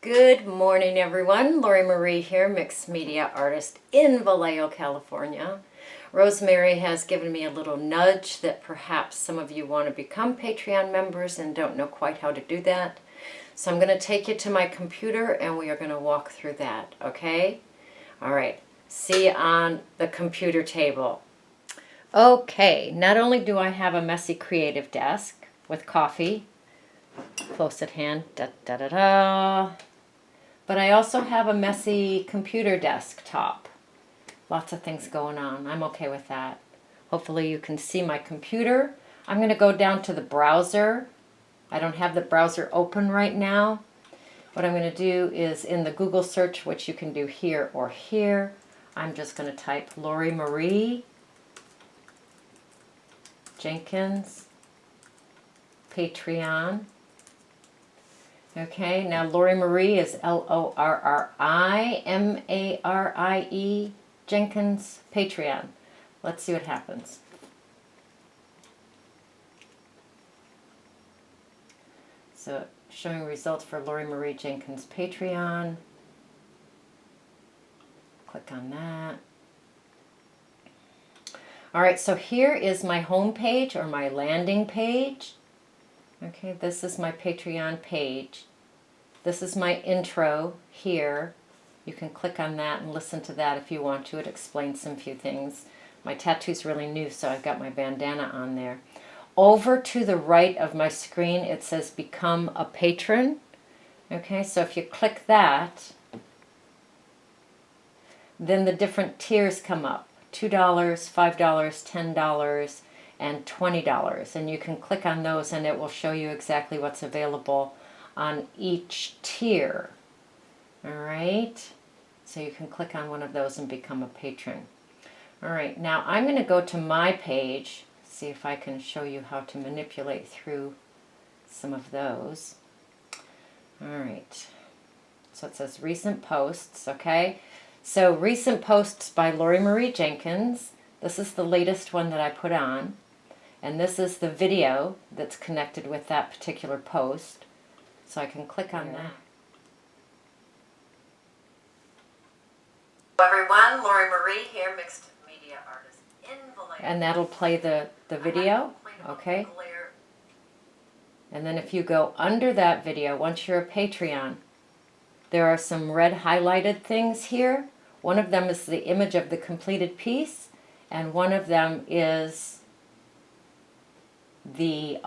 Good morning, everyone. Lori Marie here, mixed media artist in Vallejo, California. Rosemary has given me a little nudge that perhaps some of you want to become Patreon members and don't know quite how to do that. So I'm going to take you to my computer and we are going to walk through that, okay? All right, see you on the computer table. Okay, not only do I have a messy creative desk with coffee close at hand, da-da-da-da, but I also have a messy computer desktop. Lots of things going on. I'm okay with that. Hopefully you can see my computer. I'm going to go down to the browser. I don't have the browser open right now. What I'm going to do is in the Google search, which you can do here or here, I'm just going to type Lori Marie Jenkins Patreon. Okay, now Lori Marie is Lorrimarie Jenkins Patreon. Let's see what happens. So showing results for Lori Marie Jenkins Patreon. Click on that. All right, so here is my home page or my landing page. Okay, this is my Patreon page. This is my intro here. You can click on that and listen to that if you want to. It explains some few things. My tattoo's really new, so I've got my bandana on there. Over to the right of my screen, it says Become a Patron. Okay, so if you click that, then the different tiers come up. $2, $5, $10, and $20. And you can click on those and it will show you exactly what's available on each tier. All right, so you can click on one of those and become a patron. All right, now I'm going to go to my page, see if I can show you how to manipulate through some of those. All right, so it says recent posts, okay? So recent posts by Lori Marie Jenkins. This is the latest one that I put on. And this is the video that's connected with that particular post. So I can click on that. Hello everyone, Lori Marie here, mixed media artist in Vallejo. And that'll play the video, okay? And then if you go under that video, once you're a Patreon, there are some red highlighted things here. One of them is the image of the completed piece, and one of them is the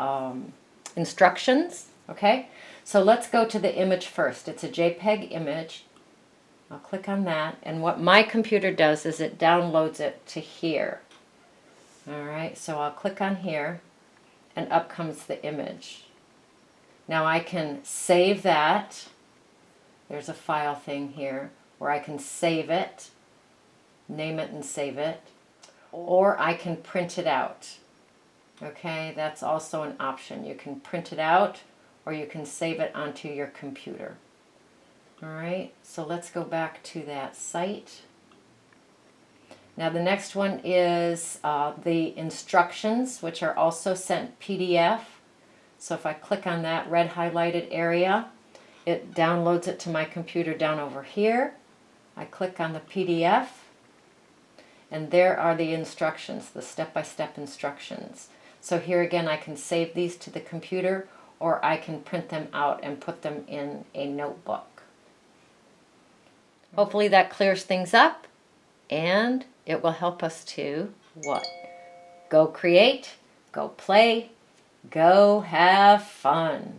instructions, okay? So let's go to the image first. It's a JPEG image. I'll click on that, and what my computer does is it downloads it to here. All right, so I'll click on here, and up comes the image. Now I can save that. There's a file thing here where I can save it, name it and save it, or I can print it out. Okay, that's also an option. You can print it out or you can save it onto your computer. All right, so let's go back to that site. Now the next one is the instructions, which are also sent PDF. So if I click on that red highlighted area, it downloads it to my computer down over here. I click on the PDF, and there are the instructions, the step-by-step instructions. So here again, I can save these to the computer, or I can print them out and put them in a notebook. Hopefully that clears things up, and it will help us to what? Go create, go play, go have fun.